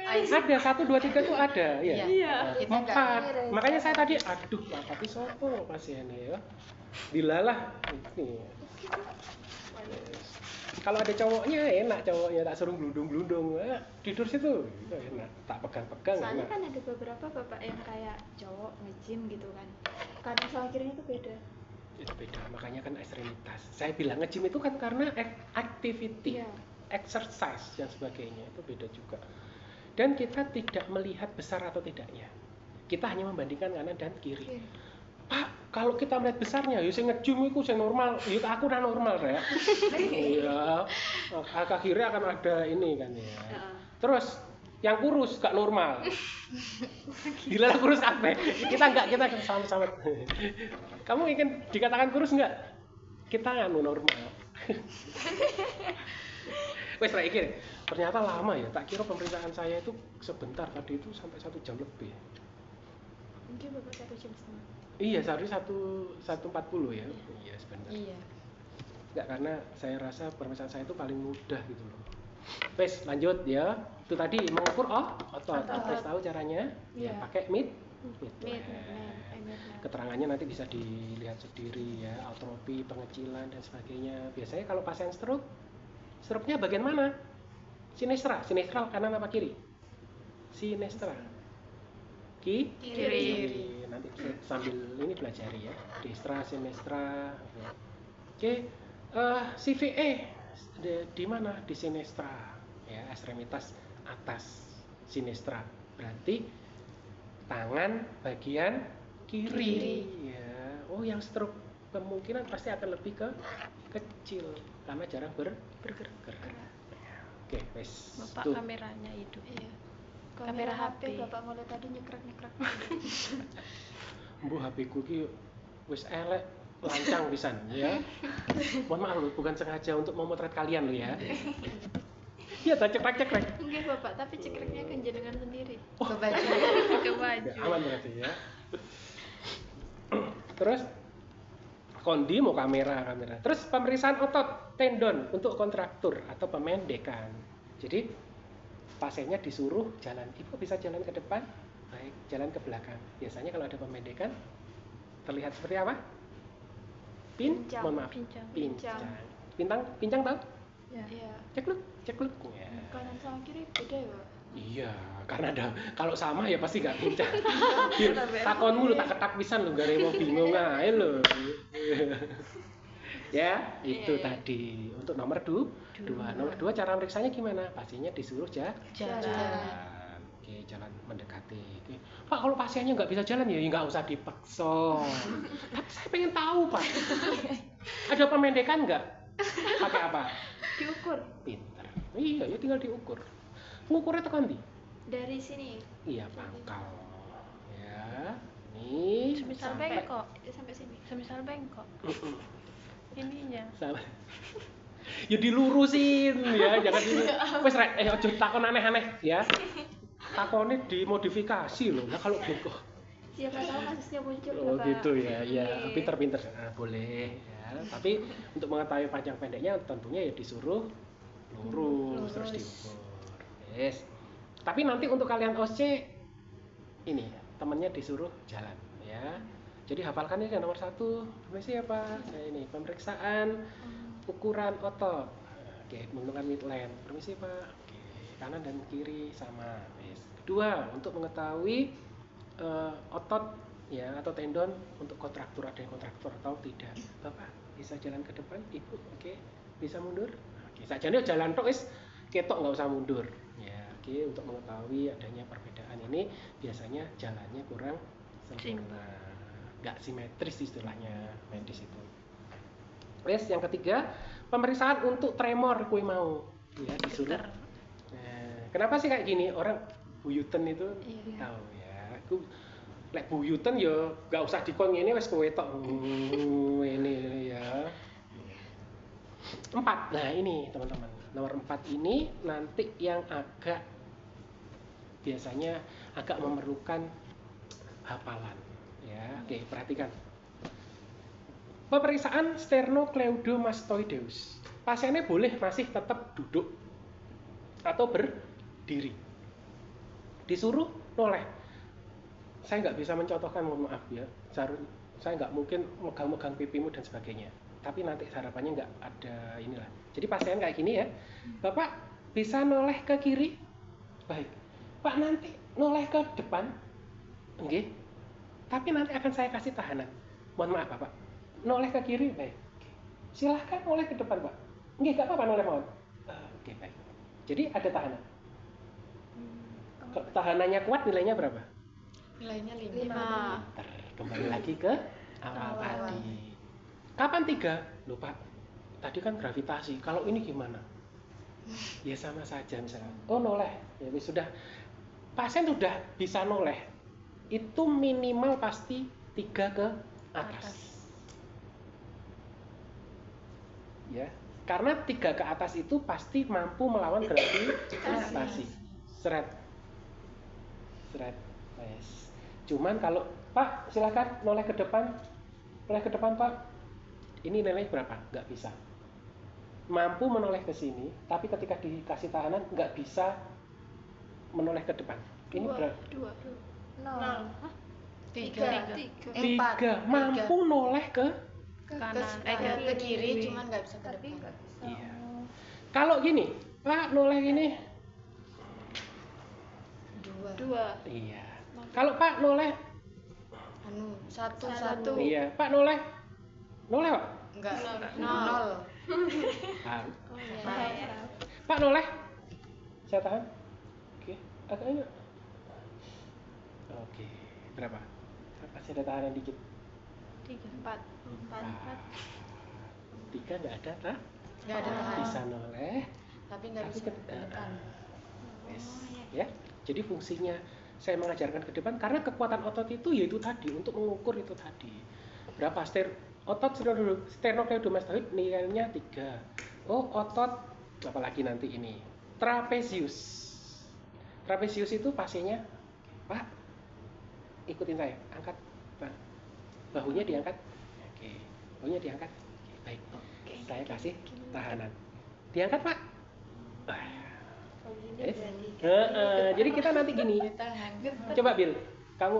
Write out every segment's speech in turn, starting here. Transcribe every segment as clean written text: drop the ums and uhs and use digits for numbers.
Ada 1, 2, 3 tuh ada ya. Iya. 4. Makanya saya tadi aduh tapi sopo pasiennya ya. Dilalah ini. Kalau ada cowoknya enak, cowoknya tak suruh glundung-glundung, tidur situ itu enak, tak pegang-pegang. Soalnya enak. kan ada beberapa bapak yang kayak cowok nge-gym gitu kan, kanan sama kirinya itu beda. Itu beda, makanya kan ekstremitas. Saya bilang nge-gym itu kan karena activity, exercise dan sebagainya, itu beda juga. Dan kita tidak melihat besar atau tidaknya, kita hanya membandingkan kanan dan kiri. Pak, kalau kita melihat besarnya, ya saya nge-gym itu saya normal, ya aku udah normal ya. Iya, kakak kiri akan ada ini kan ya. Terus yang kurus gak normal. Gila kurus apa? Kita sama-sama. Kamu ingin dikatakan kurus enggak? Kita anu normal. Wes ra iki. Ternyata lama ya. Tak kira pemeriksaan saya itu sebentar, tadi itu sampai 1 jam lebih. Mungkin bapak 1 jam setengah. Iya, seharusnya 1:40 ya. Iya, sebentar. Iya. Enggak, karena saya rasa pemeriksaan saya itu paling mudah gitu loh. Wes, lanjut ya. Itu tadi mengukur otot. Wes tahu caranya? Ya, pakai mid. Keterangannya nanti bisa dilihat sendiri ya, altropi, pengecilan dan sebagainya. Biasanya kalau pasien stroke, stroke-nya bagian mana? Sinestra kanan apa kiri? Sinestra. Kiri. Nanti sambil ini pelajari ya. Destra, sinestra. Oke. CVE di mana? Di sinestra. Ya, ekstremitas atas sinestra. Berarti tangan bagian kiri. Ya. Oh, yang stroke kemungkinan pasti akan lebih ke kecil karena jarang bergerak. Oke, wes. Bapak Tuh. kameranya hidup. Iya. Kamera HP. Bapak mulai tadi nyekrek. Mbok HP-ku ki wis elek lancang pisan ya. Mohon maaf loh, bukan sengaja untuk memotret kalian loh ya. Iya, tak cekrek. Enggak bapak, tapi cekreknya kan jenengan sendiri. Ke baju. Ya, aman berarti ya. Terus kondi mau kamera. Terus pemeriksaan otot tendon untuk kontraktur atau pemendekan. Jadi pasiennya disuruh jalan, ibu bisa jalan ke depan, baik, jalan ke belakang. Biasanya kalau ada pemendekan terlihat seperti apa? Pincang tahu? Iya. Cekluk. Ya. Kanan sama kiri beda ya, Pak? Iya, karena kalau sama ya pasti gak pincang. Takonmu lu tak ketak pisan lu, gare mau bingung ae lho. Ya, itu tadi untuk nomor 2. Nomor 2 cara meriksanya gimana? Pasiennya disuruh jalan. Oke, jalan mendekati. Oke. Pak, kalau pasiennya nggak bisa jalan ya nggak usah dipaksa. Tapi saya pengen tahu, Pak. Ada pemendekan nggak? Pakai apa? Diukur. Pinter. Iya, ya tinggal diukur. Ngukurnya tekan di? Dari sini. Iya, pangkal. Ya. Nih, Semisal bengkok. Sampai sini. Semisal bengkok. Ininya. Sama. Ya dilurusin ya, jangan di. Wes rek, aja takon aneh-aneh ya. Takonnya dimodifikasi loh. Nah kalau bengkok. Siapa tahu kasusnya muncul. Oh Bapak. gitu ya. Ya, pinter-pinter. Nah, boleh ya. Tapi untuk mengetahui panjang pendeknya tentunya ya disuruh lurus terus diukur. Yes. Tapi nanti untuk kalian OC ini temannya disuruh jalan ya. Jadi hafalkan ini nomor 1. Permisi ya Pak. Saya ini pemeriksaan ukuran otot. Oke, menentukan midline. Permisi Pak. Oke, kanan dan kiri sama. Yes. Kedua, untuk mengetahui otot ya atau tendon untuk kontraktur, ada yang kontraktur atau tidak. Bapak bisa jalan ke depan, Ibu. Oke. Bisa mundur? Oke, sajane jalan tok wis ketok nggak usah mundur. Ya, oke, untuk mengetahui adanya perbedaan ini biasanya jalannya kurang sempurna. Nggak simetris istilahnya medis itu. Terus yang ketiga, pemeriksaan untuk tremor kui mau ya disuruh. Nah, kenapa sih kayak gini? Orang buyuten itu tahu ya. Aku lek buyuten ya nggak usah dikon ngene wis kowe tok ini ya. 4. Nah, ini teman-teman. Nomor 4 ini nanti yang biasanya agak memerlukan hafalan. Ya, oke, perhatikan. Pemeriksaan sternocleidomastoideus. Pasiennya boleh masih tetap duduk atau berdiri. disuruh noleh. Saya nggak bisa mencontohkan, mohon maaf ya. Saya nggak mungkin megang-megang pipimu dan sebagainya. Tapi nanti harapannya nggak ada inilah. Jadi pasien kayak gini ya, Bapak bisa noleh ke kiri, baik. Pak nanti noleh ke depan, oke. Tapi nanti akan saya kasih tahanan. Mohon maaf Bapak, noleh ke kiri, baik. Silahkan noleh ke depan Pak. Nggak apa-apa noleh mohon. Oke baik. Jadi ada tahanan. Tahanannya kuat, nilainya berapa? Nilainya 5. Kembali lagi ke awal tadi. Kapan 3? Loh Pak, tadi kan gravitasi. Kalau ini gimana? Ya sama saja misalnya. Oh noleh, ya sudah. Pasien sudah bisa noleh. Itu minimal pasti 3 ke atas. Ya, karena 3 ke atas itu pasti mampu melawan gravitasi. Seret. Yes. Cuman kalau Pak silakan noleh ke depan Pak. Ini nilainya berapa? Nggak bisa. Mampu menoleh ke sini, tapi ketika dikasih tahanan nggak bisa menoleh ke depan. Ini berapa? 0. 3. 3. Mampu noleh ke Kanan. Ke kiri cuman nggak bisa ke Tapi depan. nggak bisa. Iya. Kalau gini, Pak noleh gini. 2. Iya. Kalau Pak noleh, Satu. iya. Pak noleh Pak. Enggak. 0. Ah, Iya. Pak noleh. Saya tahan. Oke. Agaknya. Oke. Berapa? Masih ada tahanan dikit. 4. 3 nggak ada, tak? Nggak ada tahan. Bisa noleh. Tapi nggak Tapi bisa ke depan. Yes. Ya. Jadi fungsinya saya mengajarkan ke depan karena kekuatan otot itu yaitu tadi untuk mengukur itu tadi. Berapa otot sternocleidomastoid nilainya 3. Oh, otot apalagi nanti ini. Trapezius. Trapezius itu pasiennya, Pak, ikutin saya, angkat, Pak. Bahunya diangkat. Oke. Bahunya diangkat. Oke, baik. Saya kasih tahanan. Diangkat, Pak. Yes. Jadi kita nanti gini. Coba Bil, kamu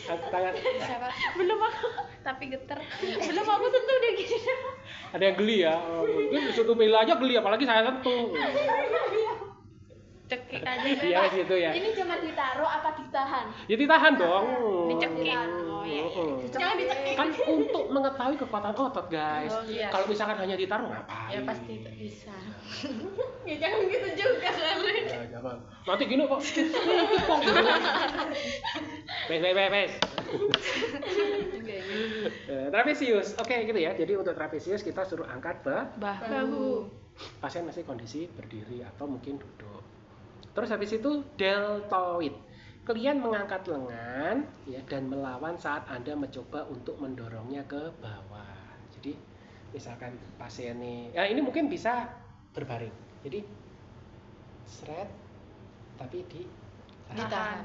angkat tangan. Siapa? Belum aku, tapi geter. Belum aku sentuh dia gini. Ada yang geli ya. Mungkin disuruh Bil aja geli, apalagi saya sentuh. Cekik aja. Iya gitu ya. Ini cuma ditaruh apa ditahan? Ya ditahan dong. Dicekik. Oh iya. Jangan dicekik. Kan untuk mengetahui kekuatan otot guys. Oh, iya. Kalau misalkan hanya ditaruh ngapain? Ya pasti bisa. Ya jangan gitu juga kan. Ya, jangan. Nanti gini kok. Pes. Trapesius. Oke gitu ya. Jadi untuk trapesius kita suruh angkat Bahu. pasien masih kondisi berdiri atau mungkin duduk. Terus habis itu deltoid. Kalian mengangkat lengan ya dan melawan saat Anda mencoba untuk mendorongnya ke bawah. Jadi misalkan pasien ini mungkin bisa berbaring. Jadi seret tapi Ditahan.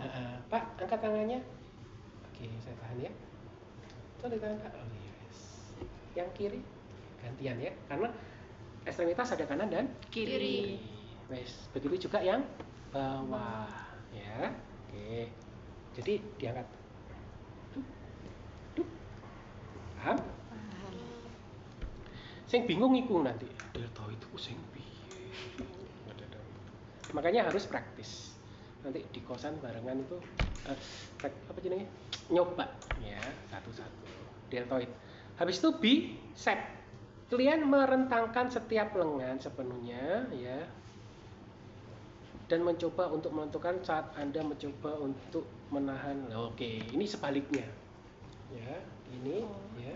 Pak, angkat tangannya. Oke, saya tahan ya. Coba ditahan Pak. Oh yes. Yang kiri gantian ya, karena ekstremitas ada kanan dan Kiri. Wes, begitu juga yang bawah ya. Oke. Jadi diangkat. Duh. Paham? Sing bingung iku nanti. Deltoid itu sing piye? Makanya harus praktis. Nanti di kosan barengan itu apa jenenge? Nyoba ya, satu-satu. Deltoid. Habis itu bicep. Kalian merentangkan setiap lengan sepenuhnya ya. Dan mencoba untuk menentukan saat Anda mencoba untuk menahan. Oke, ini sebaliknya. Ya, ini ya.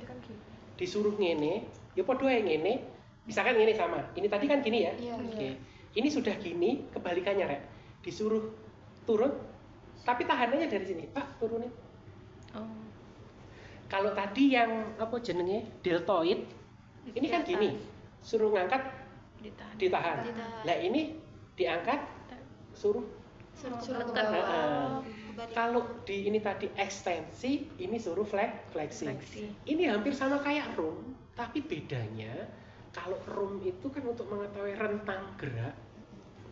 Disuruh ngene, ya padha ae ngene. Misalkan ngene sama. Ini tadi kan gini ya. Iya. Oke. Ini sudah gini, kebalikannya, Rek. Disuruh turun, tapi tahanannya dari sini. Pak, turunin. Oh. Kalau tadi yang apa jenenge deltoid, ini kan gini. Suruh ngangkat, ditahan. Nah, ini diangkat suruh Suruh ke Tekan. bawah. kalau di ini tadi ekstensi, ini suruh fleksi. Fleksi. Ini hampir sama kayak room, tapi bedanya kalau room itu kan untuk mengetahui rentang gerak,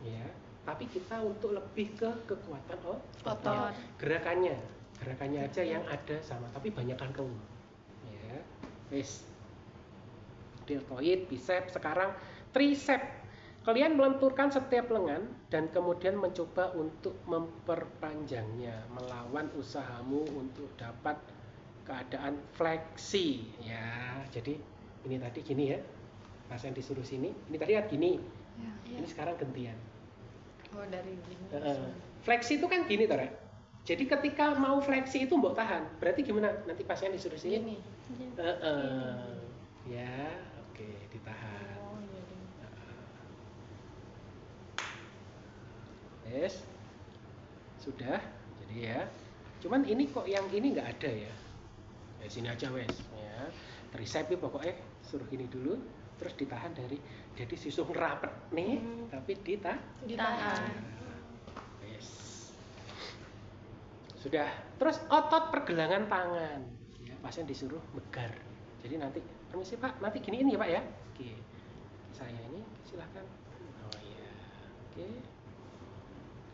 ya. tapi kita untuk lebih ke kekuatan Otot. Gerakannya aja yang ada sama, tapi banyakkan room. Ya, wis. Deltoid, bicep, sekarang tricep. Kalian melenturkan setiap lengan dan kemudian mencoba untuk memperpanjangnya melawan usahamu untuk dapat keadaan fleksi ya. Jadi ini tadi gini ya, pasien disuruh sini, ini tadi kan gini, ini sekarang gantian. Oh, dari gini. Fleksi itu kan gini toh, Rek. Jadi ketika mau fleksi itu mbok tahan, berarti gimana? Nanti pasien disuruh sini. Gini. Ya, oke, ditahan. Oh, jadi. Yes. Sudah. Jadi ya. Cuman ini kok yang ini nggak ada ya. Ya sini aja wes ya. Tricep itu pokoknya suruh gini dulu, terus ditahan dari jadi sisuh ngerapet nih, tapi Ditahan. Yes. Sudah. Terus otot pergelangan tangan. Ya, pasien disuruh megar. Jadi nanti permisi Pak, nanti giniin ya Pak ya. Oke. Saya ini silahkan. Oh iya. Oke.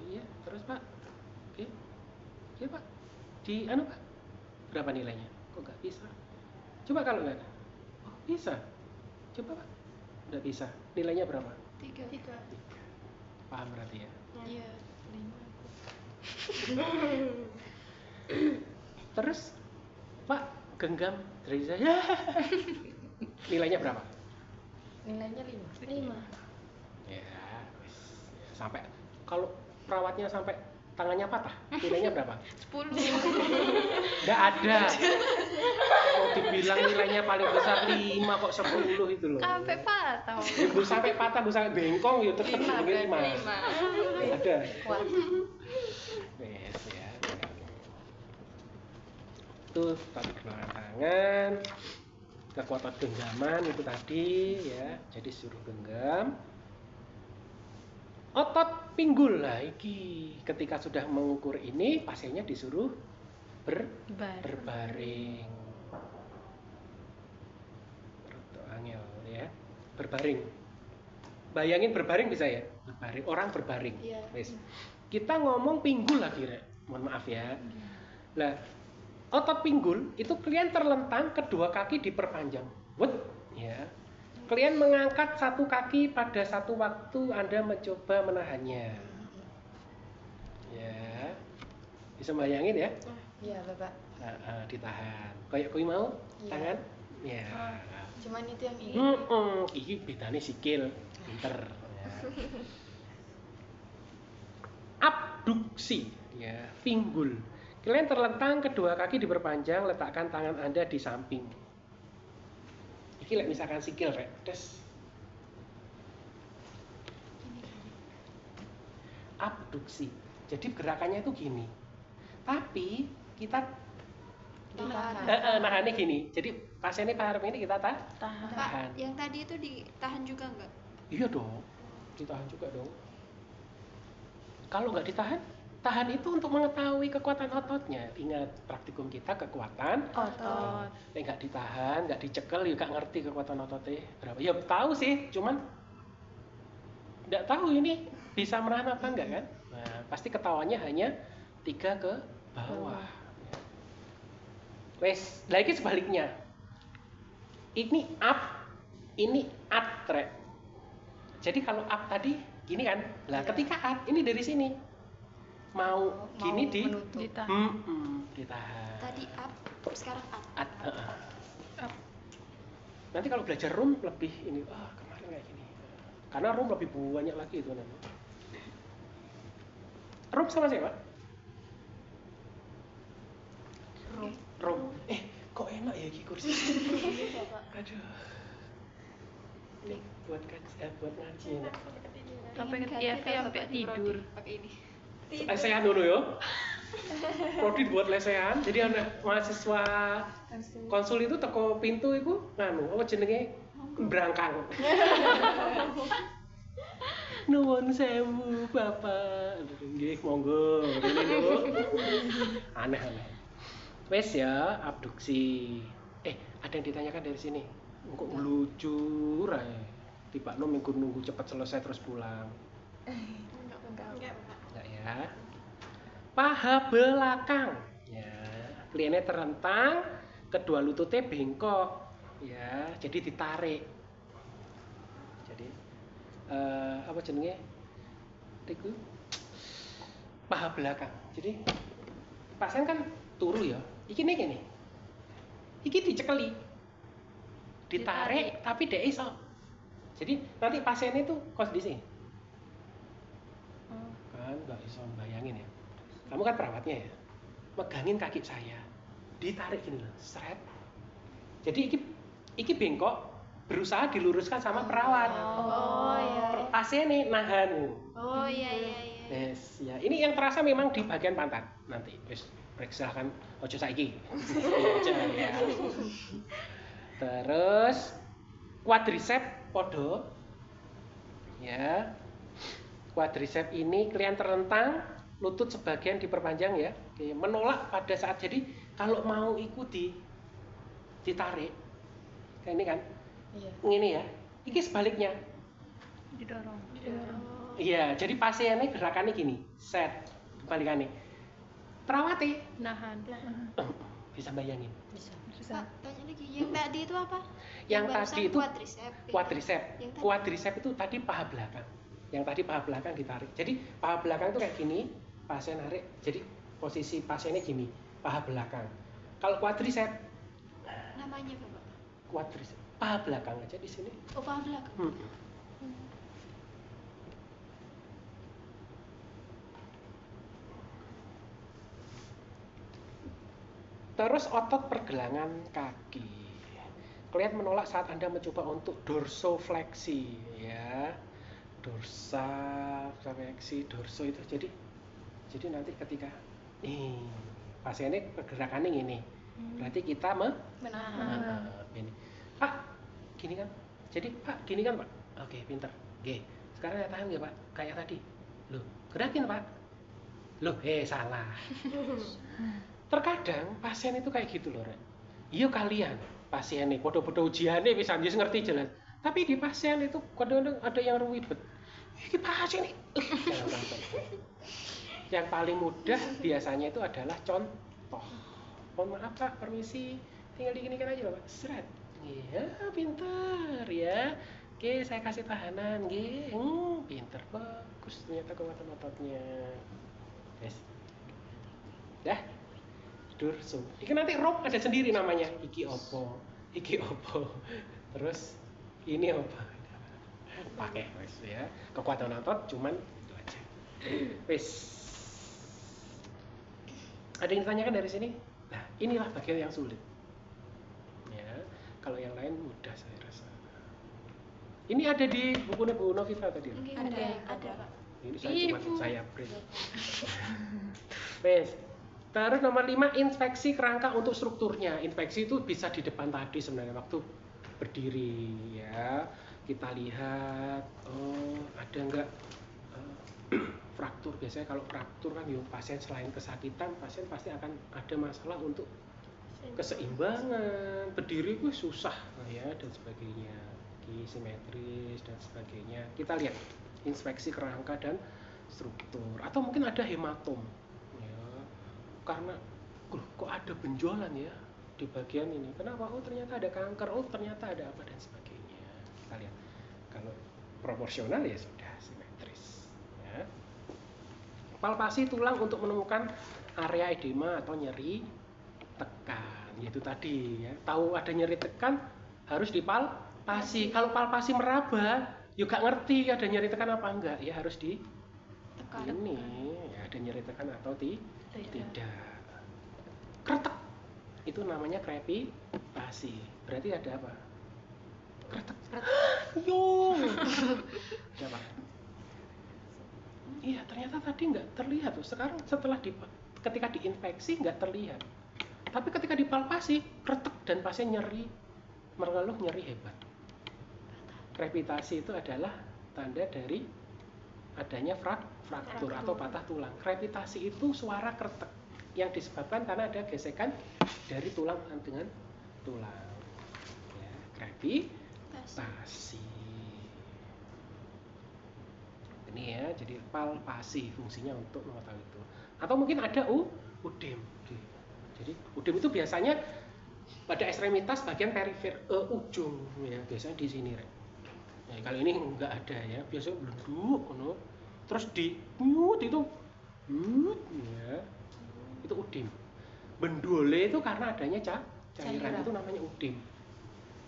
Iya, terus Pak. Oke. Iya Pak. Di Pak. Berapa nilainya? Kok nggak bisa? Coba kalau nggak ada. Oh, bisa. Coba Pak. Nggak bisa. Nilainya berapa? 3. Paham berarti ya? Iya, 5. Terus Pak genggam dari saya. Nilainya berapa? Nilainya 5. 5. Ya, wis. Ya, sampai kalau perawatnya sampai tangannya patah, nilainya berapa? 10. Nggak ada. Mau dibilang nilainya paling besar 5 kok 10 itu loh. Sampai patah. Ya, gue sampai patah, gue sampai bengkong ya tetap 5 sebagai 5. Ada. Kuat. Yes, ya. Itu tadi pergelangan tangan, kekuatan genggaman itu tadi ya. Jadi suruh genggam. Otot pinggul lah iki. Ketika sudah mengukur ini, pasiennya disuruh berbaring. Roto angel ya. Berbaring. Bayangin berbaring bisa ya? Berbaring, orang berbaring. Iya. Wes. Kita ngomong pinggul lagi, Rek. Mohon maaf ya. Lah, otot pinggul itu kalian terlentang, kedua kaki diperpanjang. Wet, ya. Kalian mengangkat satu kaki pada satu waktu, Anda mencoba menahannya. Ya. Bisa bayangin ya? Iya, Bapak. Ditahan. Kayak kui mau? Iya. Tangan? Ya. Cuman itu yang ini. Iki bedanya sikil. Pinter. Ya. Abduksi, ya, pinggul. Kalian terlentang, kedua kaki diperpanjang, letakkan tangan Anda di samping. Iki lek misalkan sikil rek, des. Abduksi. Jadi gerakannya itu gini. Tapi kita nahannya gini. Jadi pasiennya Pak ini kita tahan. Pak, yang tadi itu ditahan juga nggak? Iya dong, ditahan juga dong. Kalau nggak ditahan, tahan itu untuk mengetahui kekuatan ototnya. Ingat praktikum kita kekuatan Otot. nggak ditahan, nggak dicekel, juga ngerti kekuatan ototnya berapa. Ya tahu sih, cuman nggak tahu ini bisa menahan apa enggak kan? Nah, pasti ketawanya hanya 3 ke bawah. Wes, lagi sebaliknya. Ini up, ini up track. Jadi kalau up tadi gini kan, lah ketika up ini dari sini mau gini Ditahan. ditahan. Tadi up, sekarang up. Up. Nanti kalau belajar room lebih ini, kemarin kayak gini. Karena room lebih banyak lagi itu nanti. Room sama siapa? Room. Kok enak ya ki kursi? Aduh. Ini buat ngaji enak. Sampai sampai tidur. Pakai ini. Lesehan dulu ya. Prodi buat lesehan. Jadi anak mahasiswa konsul itu teko pintu itu apa jenenge berangkang. Nuwun sewu Bapak. Nggih, monggo. Rene lho. Aneh-aneh. Wes ya, abduksi. Ada yang ditanyakan dari sini. Kok lucu ae. Tiba-tiba nunggu cepet selesai terus pulang. Enggak, Bapak. Enggak ya. Paha belakang. Ya, kliennya terentang, kedua lututnya bengkok. Ya, jadi ditarik. Jadi apa jenenge? Iku paha belakang. Jadi pasien kan turu ya. Iki nih gini. Iki dicekeli. Ditarik tapi dia iso. Jadi nanti pasien itu kondisi. Kan nggak bisa bayangin ya. Kamu kan perawatnya ya. Megangin kaki saya. Ditarik gini loh, seret. Jadi iki bengkok berusaha diluruskan sama perawat. Oh iya. Pasien nih nahan. Oh iya. Yes, ya. Ini yang terasa memang di bagian pantat. Nanti wis silahkan ojo saiki. Iya aja ya. Terus quadricep podo. Ya. Quadricep ini klien terentang, lutut sebagian diperpanjang ya. Oke, menolak pada saat jadi kalau mau ikuti ditarik. Kayak ini kan. Iya. Ini ya. Iki sebaliknya. Didorong. Iya, jadi pasiennya gerakannya gini, set, kebalikannya. Perawatnya Nahan. bisa bayangin. Bisa. Pak, tanya lagi, yang tadi itu apa? Yang barusan tadi itu quadricep. quadricep. Yang tadi? Quadricep itu tadi paha belakang. Yang tadi paha belakang ditarik. Jadi paha belakang itu kayak gini, pasien narik. Jadi posisi pasiennya gini, paha belakang. Kalau quadricep, Namanya apa, Pak? quadricep, paha belakang aja di sini. Oh, paha belakang. Terus otot pergelangan kaki. Klien menolak saat Anda mencoba untuk dorsofleksi ya. Dorsafleksi, dorso itu. Jadi nanti ketika pasiennya pergerakannya gini. Berarti kita Menahan. ini. Pak, gini kan? Jadi Pak, gini kan Pak? Oke, pinter. Oke. Sekarang saya tahan ya Pak, kayak tadi. Loh, gerakin Pak. Loh, salah. Terkadang pasien itu kayak gitu loh, Rek. Iya kalian, pasien nih, podo-podo ujiannya bisa ngerti jelas. Tapi di pasien itu kadang-kadang ada yang ribet. Ini pasien nih. Yang paling mudah biasanya itu adalah contoh. Mohon maaf Pak, permisi, tinggal diginikan aja Pak. Seret. Iya, pintar ya. Oke, saya kasih tahanan. Pintar, bagus ternyata kekuatan ototnya. Yes. Dah. Dorso. Iki nanti rope ada sendiri namanya. Iki opo. Terus ini apa? Pakai wes ya. Kekuatan otot cuman itu aja. Wes. Ada yang ditanyakan dari sini? Nah, inilah bagian yang sulit. Ya, kalau yang lain mudah saya rasa. Ini ada di bukunya Bu Novita tadi. Ada, Pak. Ini saya cuma saya print. Wes. Terus nomor 5, inspeksi kerangka untuk strukturnya. Inspeksi itu bisa di depan tadi sebenarnya waktu berdiri ya. Kita lihat, ada enggak fraktur. Biasanya kalau fraktur kan pasien selain kesakitan, pasien pasti akan ada masalah untuk keseimbangan. Berdiri itu susah ya dan sebagainya. Simetris dan sebagainya. Kita lihat inspeksi kerangka dan struktur. Atau mungkin ada hematom. Karena kok ada benjolan ya di bagian ini. Kenapa? Oh ternyata ada kanker, oh ternyata ada apa dan sebagainya. Kita lihat. Kalau proporsional ya sudah simetris. Ya. Palpasi tulang untuk menemukan area edema atau nyeri tekan. Yaitu tadi ya. Tahu ada nyeri tekan harus dipalpasi. Kalau palpasi meraba, juga ngerti ada nyeri tekan apa enggak. Ya harus di tekan. Ini ya ada nyeri tekan atau tidak. Kretek itu namanya krepitasi. Berarti ada apa? Kretek. Yung. Ada apa? Iya, ternyata tadi nggak terlihat tuh. Sekarang setelah ketika diinfeksi nggak terlihat. Tapi ketika dipalpasi, kretek dan pasien mengeluh nyeri hebat. Krepitasi itu adalah tanda dari adanya fraktur atau patah tulang. Krepitasi itu suara kretek yang disebabkan karena ada gesekan dari tulang dengan tulang. Ya, krepitasi. Ini ya, jadi palpasi fungsinya untuk mengetahui itu. Atau mungkin ada udem. Jadi udem itu biasanya pada ekstremitas bagian perifer ujung ya, biasanya di sini Rek. Nah, kali ini enggak ada ya, biasanya belenduk terus di itu ya. Itu udem. Bendole itu karena adanya cairan itu namanya udem.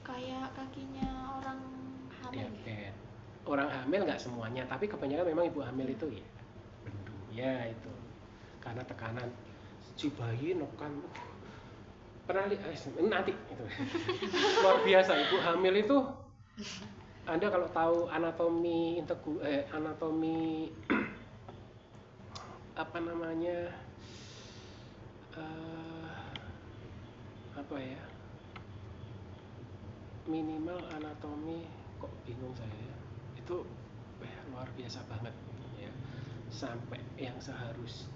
Kayak kakinya orang hamil. Diabetes. Orang hamil nggak semuanya, tapi kebanyakan memang ibu hamil itu ya bendu ya itu karena tekanan si bayi nekan pernah nanti itu luar biasa. Ibu hamil itu Anda kalau tahu anatomi anatomi apa namanya apa ya, minimal anatomi, kok bingung saya ya, itu luar biasa banget ya, sampai yang seharus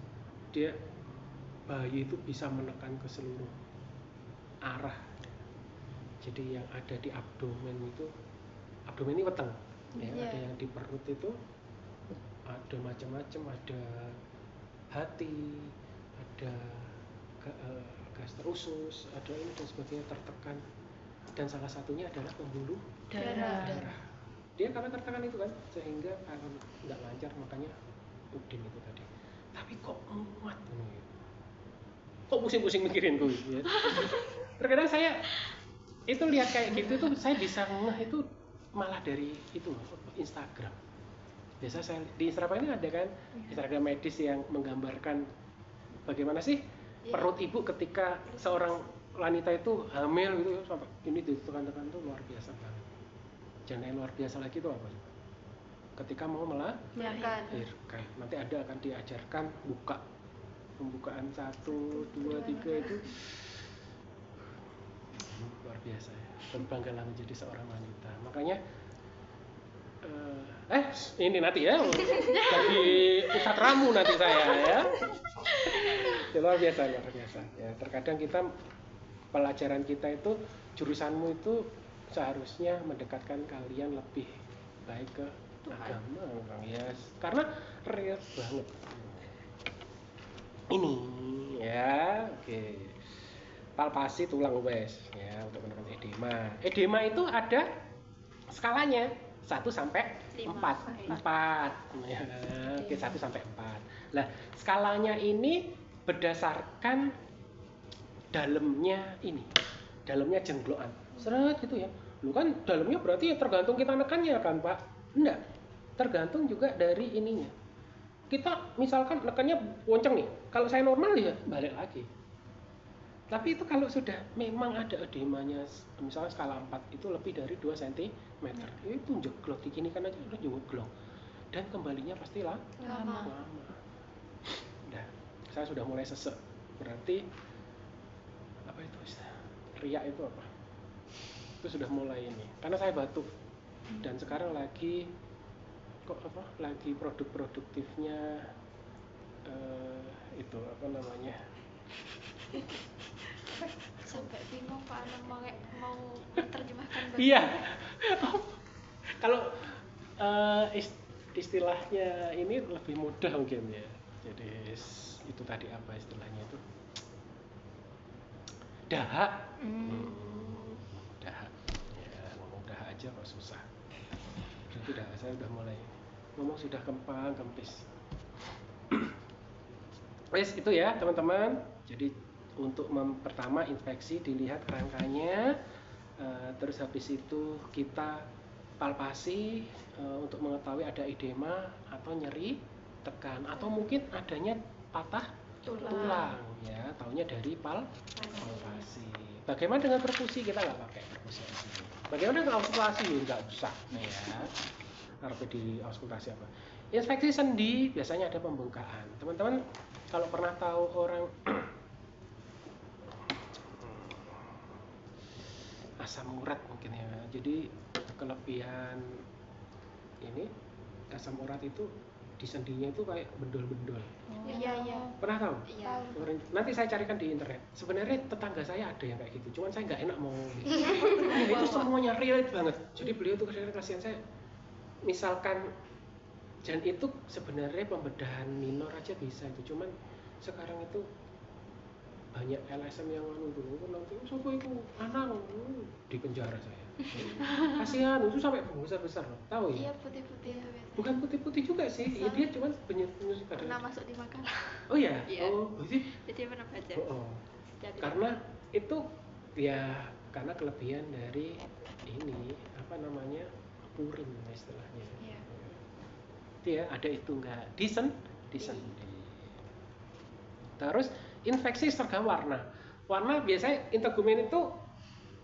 dia bayi itu bisa menekan ke seluruh arah. Jadi yang ada di abdomen ini weteng ya, ada yang di perut itu ada macam-macam, ada hati, ada gastrus, ada ini dan sebagainya tertekan, dan salah satunya adalah pembuluh darah. Dia karena tertekan itu kan sehingga akan nggak lancar, makanya udem itu tadi. Tapi kok muat gitu, kok pusing-pusing mikirin tuh ya. Terkadang saya itu lihat kayak gitu tuh saya bisa ngeh itu malah dari itu Instagram. Biasa saya di Instagram ini ada kan Instagram medis yang menggambarkan bagaimana sih perut ibu ketika seorang wanita itu hamil gitu, sampai ini ditekan-tekan tuh luar biasa banget. Dan yang luar biasa lagi itu apa? Ketika mau melahirkan, nanti ada akan diajarkan pembukaan 1, 2, 3 itu luar biasa ya. Berbanggalah menjadi seorang wanita. Makanya ini nanti ya jadi pusat ramu nanti saya ya. Luar biasa ya. Terkadang kita pelajaran kita itu jurusanmu itu seharusnya mendekatkan kalian lebih baik ke agama ya, karena real banget ini ya. Oke, palpasi tulang wes ya untuk menekan edema. Edema itu ada skalanya 1 sampai 4. Ya, oke, 1 sampai 4. Lah, skalanya ini berdasarkan dalamnya jenggolan. Seret gitu ya. Lu kan dalamnya berarti ya tergantung kita nekannya kan, Pak? Enggak. Tergantung juga dari ininya. Kita misalkan nekannya bonceng nih. Kalau saya normal ya balik lagi. Tapi itu kalau sudah memang ada edemanya, misalnya skala 4 itu lebih dari 2 cm, itu jeglok di kini kan aja udah jeglok. Dan kembalinya pasti lama. Udah, saya sudah mulai sesek. Berarti apa itu istilah? Riak itu apa? Itu sudah mulai ini. Karena saya batuk. Dan sekarang lagi produktifnya itu apa namanya? Sampai bingung Pak Anam mau menerjemahkan. Iya. Kalau istilahnya ini lebih mudah mungkin ya. Jadi itu tadi apa istilahnya itu? Dahak. Dahak. Ya, ngomong dahak aja kok susah. Berarti saya udah mulai ngomong sudah kempis. Wes itu ya teman-teman. Jadi untuk pertama infeksi dilihat kerangkanya, terus habis itu kita palpasi untuk mengetahui ada edema atau nyeri tekan atau mungkin adanya patah tulang ya, taunya dari palpasi. Bagaimana dengan perkusi? Kita nggak pakai perkusi di sini. Bagaimana dengan auskultasi? Nggak usah ya. Harus di auskultasi apa? Infeksi sendi biasanya ada pembengkakan. Teman-teman kalau pernah tahu orang asam urat mungkin ya. Jadi kelebihan ini asam urat itu di sendinya itu kayak bendol-bendol. Iya. Pernah tahu? Iya. Nanti saya carikan di internet. Sebenarnya tetangga saya ada yang kayak gitu. Cuman saya nggak enak mau gitu. Itu semuanya relate banget. Jadi beliau tuh kasihan saya. Misalkan Dan itu sebenarnya pembedahan minor aja bisa itu, cuman sekarang itu banyak LSM yang dulu nanti siapa itu anak di penjara saya. Kasihan itu sampai besar loh, tahu ya? Iya, putih-putih itu biasanya. Bukan putih-putih juga sih, ya, dia cuman penyuh pada. Pernah masuk di makalah. Oh ya, Iya. oh berarti. Jadi pernah baca. Oh. Jadi Karena itu ya karena kelebihan dari ini apa namanya purin istilahnya. Iya. Dia ada itu enggak decent. Terus infeksi seragam warna. Warna biasanya integumen itu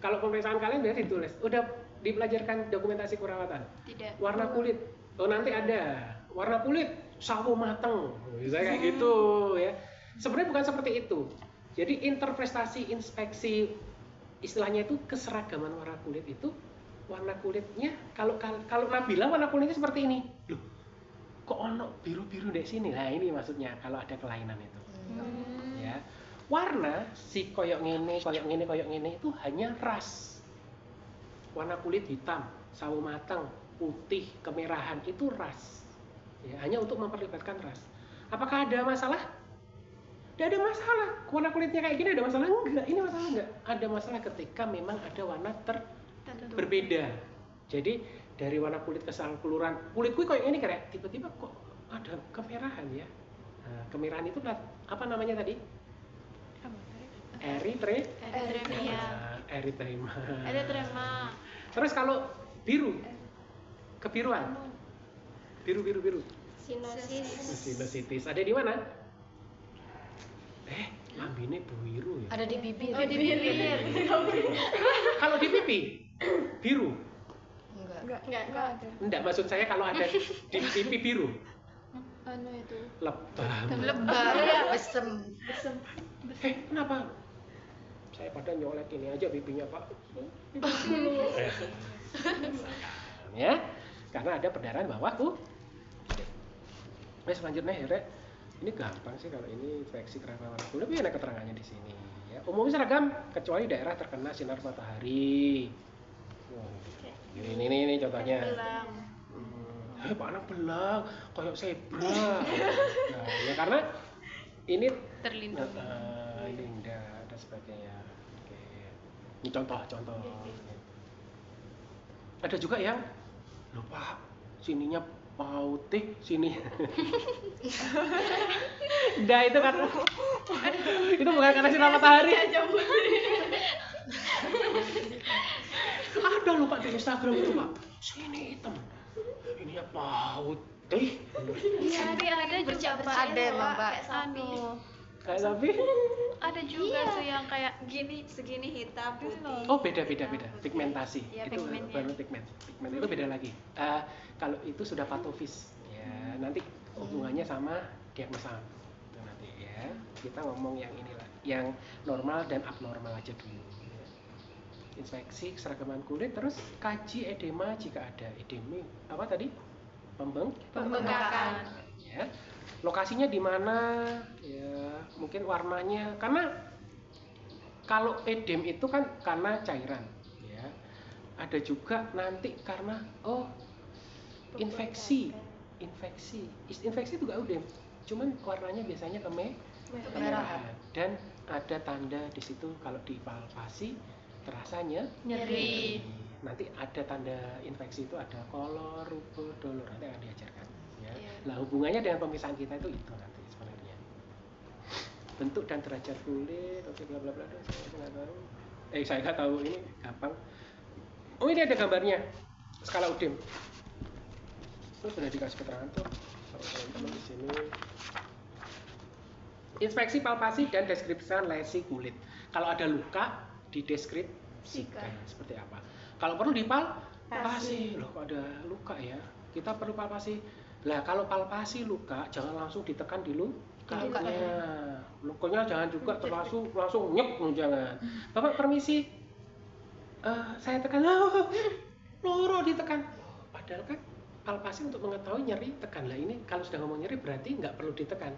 kalau pemeriksaan kalian biasanya ditulis. Udah dipelajarkan dokumentasi keperawatan. tidak. Warna kulit. Oh nanti ada. Warna kulit sawo mateng. Bisa kayak gitu ya. Sebenarnya bukan seperti itu. Jadi interpretasi inspeksi istilahnya itu keseragaman warna kulit itu warna kulitnya kalau Nabila warna kulitnya seperti ini. Loh, kok ono biru-biru di sini? Nah, ini maksudnya kalau ada kelainan itu. Ya. Warna si koyok ngene itu hanya ras. Warna kulit hitam, sawo mateng, putih, kemerahan itu ras. Ya, hanya untuk memperlihatkan ras. Apakah ada masalah? Tidak ada masalah. Warna kulitnya kayak gini ada masalah? Enggak, ini masalah enggak. Ada masalah ketika memang ada warna berbeda. Jadi dari warna kulit keseluruhan, kulitku kayak ini kayak tiba-tiba kok ada kemerahan ya. Nah, kemerahan itu apa namanya tadi? Erythema. Terus kalau biru, kebiruan, biru. Sinusitis. Ada di mana? Lambene biru ya. Ada di bibir. Oh, di bibir. Kalau di pipi, biru. Enggak. Enggak, maksud saya kalau ada di pipi biru. Anu itu Lebam. Lebar, besem. Kenapa? Saya pada nyolek ini aja pipinya Pak. Ya, karena ada perdarahan bawah tuh. Selanjutnya Here, ini gampang sih kalau ini infeksi kerangka warna kulit, tapi ada keterangannya di sini. Ya, umumnya seragam kecuali daerah terkena sinar matahari. Ini contohnya. Pak anak belang, kayak zebra. Nah, ya karena ini Terlindung. Linda dan sebagainya. Oke. Ini contoh. Ada juga yang lupa sininya putih, sini. Nah itu kan, itu bukan karena sinar matahari. Ada lupa di Instagram itu Pak, sini hitam, ininya putih. Iya, ada juga Pak. Ada emang Pak. Kayak sapi? Ada juga tuh yang kayak segini hitam putih. Oh beda pigmentasi. Iya, Itu pigmentnya. baru pigment itu beda lagi. Kalau itu sudah patofis ya nanti hubungannya sama diagnosa itu nanti ya. Kita ngomong yang inilah, yang normal dan abnormal aja dulu. Inspeksi keseragaman kulit, terus kaji edema jika ada. Edema apa tadi? Pembengkakan. Ya. Lokasinya di mana? Ya, mungkin warnanya, karena kalau edem itu kan karena cairan, ya. Ada juga nanti karena infeksi juga udem. Cuman warnanya biasanya kemerahan dan ada tanda di situ kalau dipalpasi terasanya Nyeri. Nanti ada tanda infeksi itu ada kolor, rubor, dolor, nanti akan diajarkan. Ya. Iya. Nah hubungannya dengan pemeriksaan kita itu nanti sebenarnya. Bentuk dan derajat kulit, oke bla bla bla. Saya nggak tahu. Saya nggak tahu, ini gampang. Oh ini ada gambarnya, skala udem. Itu sudah dikasih keterangan tuh sama teman-teman di sini. Inspeksi palpasi dan deskripsikan lesi kulit. Kalau ada luka, dideskripsikan seperti apa. Kalau perlu dipalpasi, loh kok ada luka ya, kita perlu palpasi. Lah kalau palpasi luka, jangan langsung ditekan di lukanya. Lukanya jangan juga langsung nyek, jangan. Bapak permisi, saya tekan, loro ditekan. Padahal kan palpasi untuk mengetahui nyeri tekan. Lah ini kalau sudah ngomong nyeri berarti nggak perlu ditekan.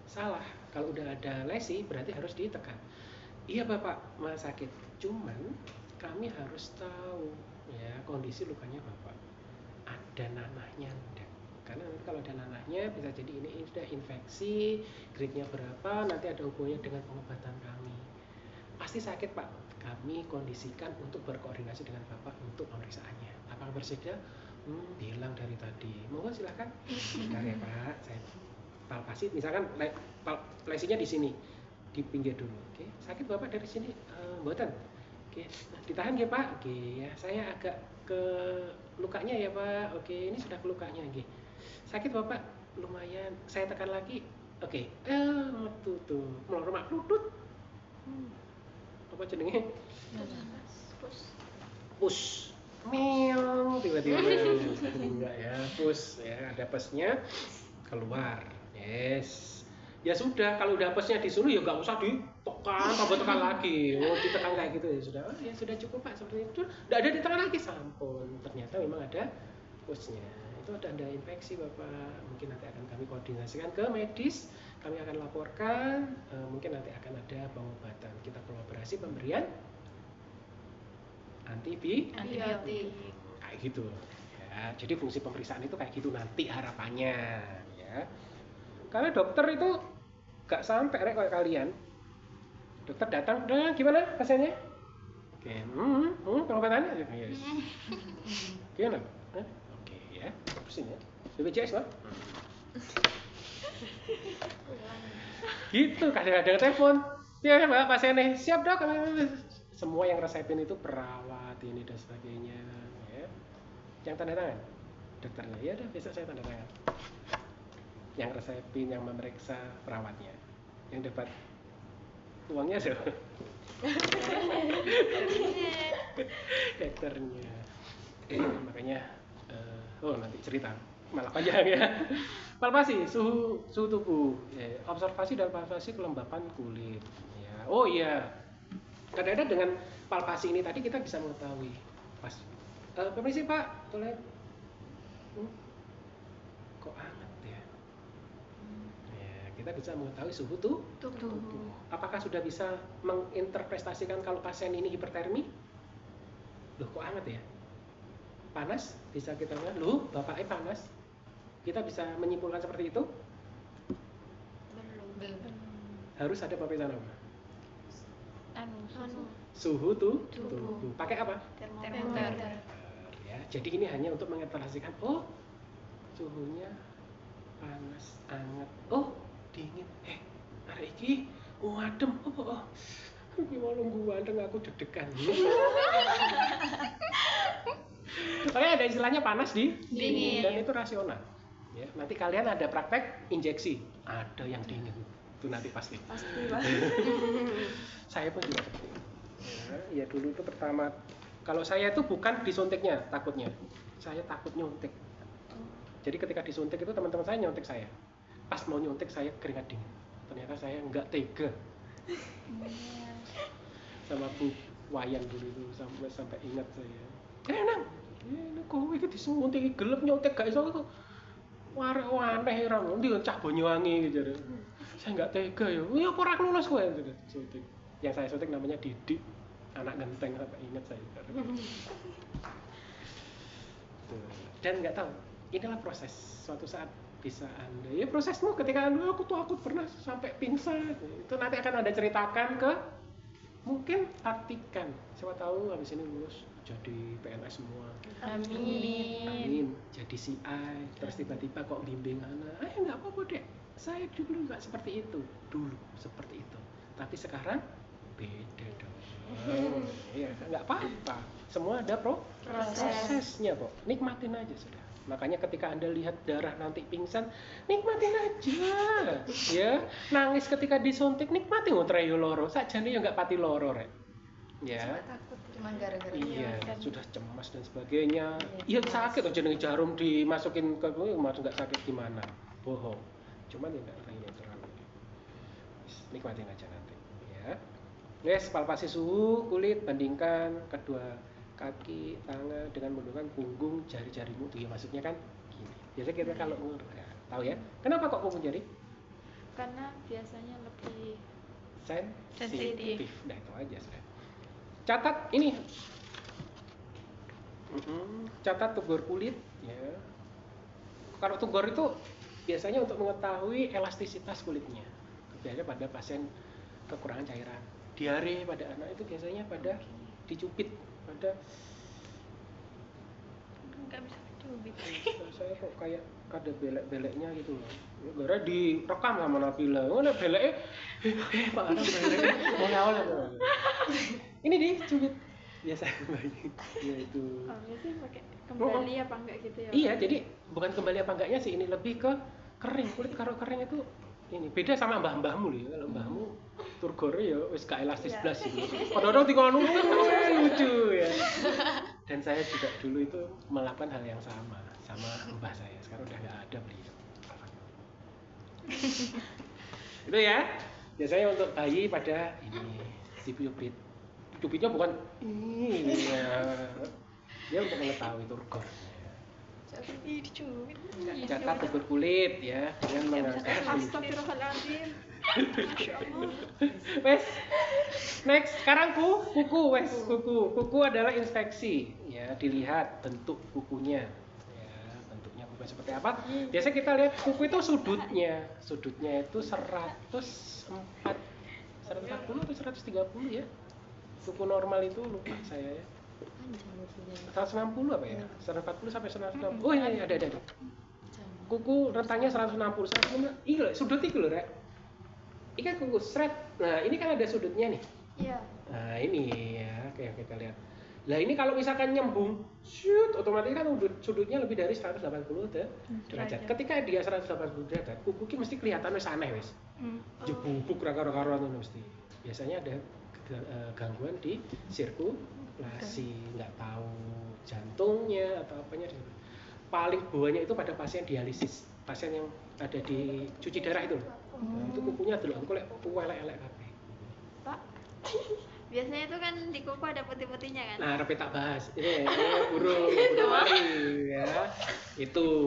Salah. Kalau udah ada lesi berarti harus ditekan. Iya Bapak, malah sakit. Cuman kami harus tahu ya kondisi lukanya Bapak. Ada nanahnya enggak? karena nanti kalau ada nanahnya bisa jadi ini sudah infeksi, grade-nya berapa, nanti ada hubungannya dengan pengobatan kami. Pasti sakit Pak, kami kondisikan untuk berkoordinasi dengan Bapak untuk pemeriksaannya. Apakah bersedia? Bilang dari tadi. Monggo silakan. Bentar ya Pak, saya palpasi. Misalkan lesinya di sini, di pinggir dulu. Oke, sakit Bapak dari sini? Mboten. Oke, nah, ditahan ya Pak. Oke, ya saya agak ke lukanya ya Pak. Oke, ini sudah ke lukanya. Oke. Sakit Bapak? Lumayan. Saya tekan lagi. Oke. Metu tuh. Melorot mak lutut. Apa jenenge? Push. Meong tiba-tiba. Enggak ya, push ya. Ada pusnya keluar. Yes. Ya sudah, kalau udah pusnya disuruh ya nggak usah ditekan, tambah tekan lagi. Oh, ditekan kayak gitu ya sudah. Oh, ya sudah cukup Pak seperti itu. Enggak ada ditekan lagi, sampun. Ternyata memang ada pushnya. Itu ada infeksi Bapak. Mungkin nanti akan kami koordinasikan ke medis. Kami akan laporkan, mungkin nanti akan ada pengobatan. Kita kolaborasi pemberian antibiotik. Kayak gitu. Ya, jadi fungsi pemeriksaan itu kayak gitu nanti harapannya, ya. Karena dokter itu gak sampai kayak kalian. Dokter datang, udah gimana pasiennya? Oke, pengobatannya? Yes. Gimana? Oke ya, terusin ya. BPJS Pak. Gitu, kadang-kadang telepon. Ya Mbak, pasiennya siap Dok. Semua yang resepin itu perawat ini dan sebagainya. Ya. Yang tanda tangan? Dokternya, ya udah besok saya tanda tangan. Yang resepin, yang memeriksa perawatnya, yang dapat uangnya siapa? Dokternya. Makanya nanti cerita malah panjang ya. Palpasi suhu tubuh, observasi dan palpasi kelembapan kulit. Ya. Oh iya, kadang-kadang dengan palpasi ini tadi kita bisa mengetahui pas permisi Pak, toilet kok hangat ya? Kita bisa mengetahui suhu tubuh. Apakah sudah bisa menginterpretasikan kalau pasien ini hipertermi? Loh kok hangat ya? Panas? Bisa kita lihat, loh bapaknya panas. Kita bisa menyimpulkan seperti itu? Belum. Harus ada pemeriksaan apa? Suhu Tubuh. Pakai apa? Termometer. Ya, jadi ini hanya untuk menginterpretasikan, oh suhunya panas, hangat, oh dingin, hari ini adem, oh ini mau nunggu adem aku deg-degan. Makanya ada istilahnya panas dingin dan itu rasional. Ya, nanti kalian ada praktek injeksi, ada yang dingin, itu nanti pasti. Saya pun juga seperti itu. Ya dulu itu pertama, kalau saya itu bukan disuntiknya takutnya, saya takut nyuntik. Jadi ketika disuntik itu teman-teman saya nyuntik saya. Pas mau nyuntik saya keringat dingin. Ternyata saya nggak tega. Sama Bu Wayan dulu itu sampai ingat saya. Nang, ini kowe iki disuntik gelap nyuntik gak iso kok. Aneh ra ndi cah Banyuwangi gitu. Saya nggak tega ya. Ya apa ora lulus kowe suntik. Yang saya suntik namanya Didik, anak genteng, sampai ingat saya. Dan nggak tahu, inilah proses. Suatu saat bisa Anda, ya prosesmu ketika Anda, aku pernah sampai pingsan. Itu nanti akan Anda ceritakan ke, mungkin artikan. Siapa tahu habis ini lulus jadi PNS semua. Amin. Jadi CI, terus tiba-tiba kok bimbing anak. Nggak apa-apa deh. Saya dulu nggak seperti itu. Dulu seperti itu. Tapi sekarang beda dong. Ya, nggak apa-apa. Semua ada prosesnya kok. Nikmatin aja sudah. Makanya ketika Anda lihat darah nanti pingsan, nikmatin aja. Ya, nangis ketika disuntik, nikmatin ngotreyo loro. Sakjane ya nggak pati loro rek. Ya. Cuman gara-gara iya, sudah cemas dan sebagainya. Iya sakit aja nih jarum dimasukin ke gue, nggak sakit gimana? Bohong. Cuman ya nggak terlalu. Nikmatin aja nanti. Ya. Yes, palpasi suhu kulit, bandingkan kedua kaki, tangan dengan menggunakan punggung jari-jarimu tuh ya, maksudnya kan gini. Biasanya kita kalau tahu ya, kenapa kok punggung jari? Karena biasanya lebih sensitif. Nah itu aja sudah. Catat ini, catat tegur kulit ya. Kalau tugor itu biasanya untuk mengetahui elastisitas kulitnya. Biasanya pada pasien kekurangan cairan. Diare pada anak itu biasanya pada dicubit, pada Nggak bisa dicubit. saya kok kayak ada belek-beleknya gitu loh. Gara direkam sama Nabila. Oh, nah beleknya Pak Anam beleknya awal ini dicubit biasa bayi. Ya itu. Biasanya pakai kembali apa enggak gitu ya? Iya, jadi bukan kembali apa enggaknya sih, ini lebih ke kering. Kulit kalau kering itu ini beda sama mbah-mbahmu loh ya. Kalau mbahmu turgore ya wis gak elastis Iya. blas gitu. Padahal tinggal lucu ya. Dan saya juga dulu itu melakukan hal yang sama mbah saya. Sekarang udah nggak ada beliau. Itu ya. Biasanya untuk bayi pada ini dicubit. Cubitnya bukan ini ya. Dia untuk mengetahui turgor. Ih, dicubit. Jaga tubur kulit ya dengan mengangkat. Astagfirullahaladzim. Wes, next sekarang kuku wes kuku adalah inspeksi ya, dilihat bentuk kukunya ya, bentuknya kuku seperti apa. Biasanya kita lihat kuku itu sudutnya itu 140 atau 130 ya, kuku normal itu lupa saya ya, 160 apa ya, 140 sampai 160. Oh ini ada kuku rentangnya 160 iya sudut itu loh Rek. Ini kan kuku seret. Nah, ini kan ada sudutnya nih. Iya. Nah, ini ya, kayak kita lihat. Lah, ini kalau misalkan nyembung, shoot, otomatis kan sudutnya lebih dari 180 derajat. Ketika dia 180 derajat, kuku ki mesti kelihatan wis aneh wis. Jebubuk karo-karoan itu mesti. Biasanya ada gangguan di sirkulasi, nggak tahu jantungnya atau apanya. Paling bawahnya itu pada pasien dialisis, pasien yang ada di cuci darah itu. Nah, itu kukunya delok engko lek elek-elek kabeh. Pak. Biasanya itu kan di kuku ada putih-putihnya kan? Nah, repet tak bahas. Ini burung mari ya. Itu.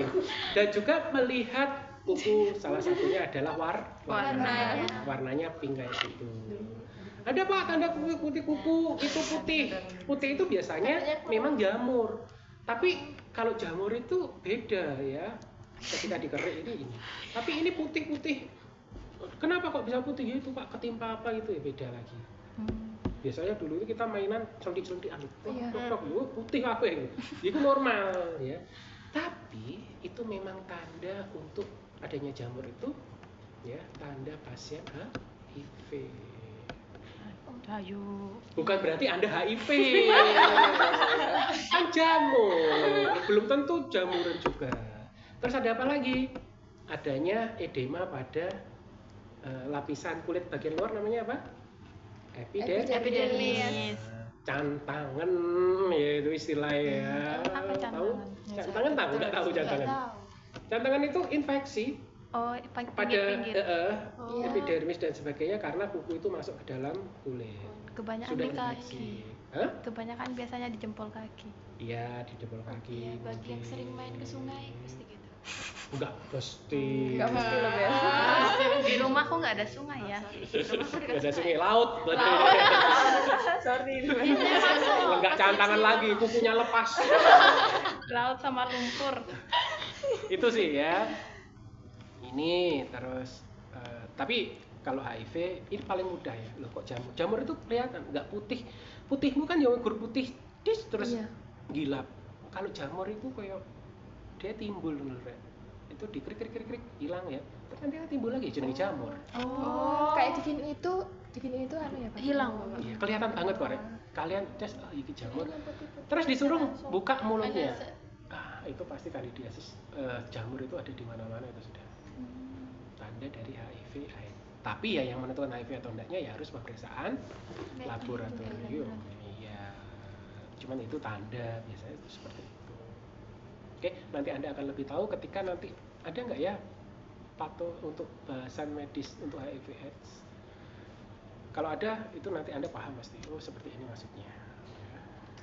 Dan juga melihat kuku salah satunya adalah warnanya. Warnanya pink kayak gitu. Ada Pak tanda kuku itu putih. Putih itu biasanya memang jamur. Tapi kalau jamur itu beda ya. Ketika dikerik ini. Tapi ini putih-putih. Kenapa kok bisa putih gitu Pak? Ketimpa apa gitu ya, beda lagi. Biasanya dulu itu kita mainan celontik-celontikan. Putih apa ya? Itu normal ya. Tapi itu memang tanda untuk adanya jamur itu ya, tanda pasien HIV. Bukan berarti Anda HIV. Kan jamur. Belum tentu jamuran juga. Terus ada apa lagi? Adanya edema pada lapisan kulit bagian luar, namanya apa? Epidermis. Cantangan ya itu istilahnya. Apa cantangan? Cantangan tahu nggak tahu cantangan? Cantangan itu infeksi Oh, pada pinggir-pinggir. epidermis dan sebagainya karena kuku itu masuk ke dalam kulit. Kebanyakan Sudah di infeksi. kaki. Hah? Kebanyakan biasanya di jempol kaki. Iya, di jempol kaki. Bagi yang sering main ke sungai pasti gitu. Enggak pasti. Enggak mesti loh ya. Di rumahku nggak ada sungai ya. Nggak ada sungai, laut. Sorry. Enggak cantangan lagi, kukunya lepas. Laut sama lumpur. Itu sih ya. Ini terus tapi kalau HIV ini paling mudah ya. Loh kok jamur itu kelihatan nggak putih. Putihmu kan ya gur putih terus gilap. Kalau jamur itu kayak dia timbul dulu Rek. Itu dikrik hilang ya. Terus nanti timbul lagi jenenge jamur. Oh, kayak digini itu anu ya Pak? Hilang. Iya, kelihatan banget kok Rek. Kalian tes ini jamur. Terus disuruh buka mulutnya. Itu pasti kandidiasis. Jamur itu ada di mana-mana itu sudah. Tanda dari HIV AIDS. Tapi ya yang menentukan HIV atau enggaknya ya harus pemeriksaan laboratorium. Iya. Cuman itu tanda biasanya itu seperti itu. Oke, nanti Anda akan lebih tahu ketika nanti ada nggak ya pato untuk bahasan medis untuk HIV AIDS. Kalau ada itu nanti Anda paham pasti. Oh seperti ini maksudnya.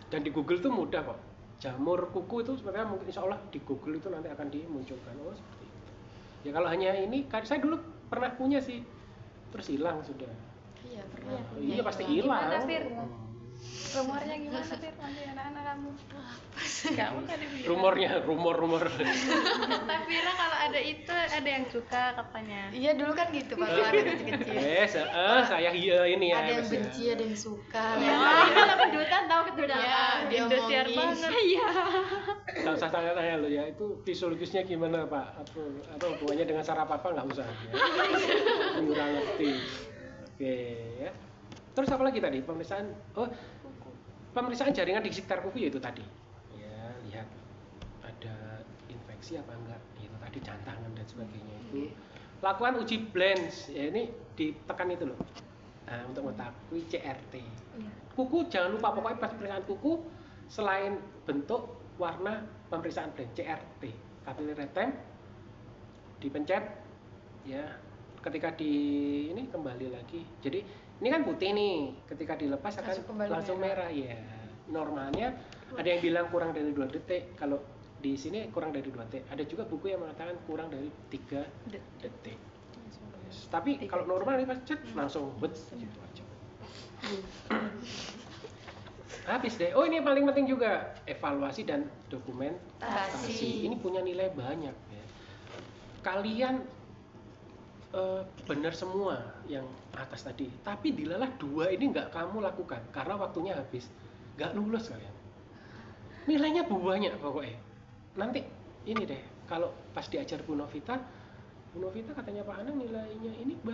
Dan di Google tuh mudah kok. Jamur kuku itu sebenarnya mungkin insya Allah di Google itu nanti akan dimunculkan. Oh seperti itu. Ya kalau hanya ini, saya dulu pernah punya sih, terus hilang sudah. Iya, pernah. Iya pasti hilang. Gimana, Fir? Rumornya gimana Fir? Masih anak-anak kamu? Kamu tadi bilang. Rumornya, rumor. Kata Vira kalau ada itu ada yang suka katanya. Iya dulu kan gitu Pak, kalau ada kecil-kecil. Saya ini ya. Ada yang Mas, ya. benci, ada yang suka. Kalau kedutaan tahu kedutaan. Ya, dia Indosiar omongin. banget. Iya. Saya tanya lo ya, itu fisiologisnya gimana Pak? Atau hubungannya dengan saraf apa nggak usah ya? Kurang ngerti. Oke ya. Terus apa lagi tadi? Pemeriksaan jaringan di sekitar kuku ya itu tadi. Ya, lihat ada infeksi apa enggak. Itu tadi cantangan dan sebagainya itu. Lakukan uji Blens. Ya ini ditekan itu loh. Nah, untuk mengetahui CRT. Kuku jangan lupa pokoknya pas pemeriksaan kuku selain bentuk, warna, pemeriksaan Blens CRT. Capillary retem dipencet ya. Ketika ini kembali lagi. Jadi ini kan putih nih, ketika dilepas akan langsung merah ya. Normalnya ada yang bilang kurang dari 2 detik. Kalau di sini kurang dari 2 detik. Ada juga buku yang mengatakan kurang dari 3 detik. Yes. Tapi kalau normal ini pas cet langsung bet gitu aja. Habis deh. Oh ini yang paling penting juga evaluasi dan dokumentasi. Ini punya nilai banyak ya. Kalian benar semua yang atas tadi, tapi dilalah 2 ini nggak kamu lakukan karena waktunya habis, nggak lulus kalian. Nilainya banyak pokoknya. Nanti ini deh, kalau pas diajar Bu Novita katanya Pak Anang nilainya ini banyak.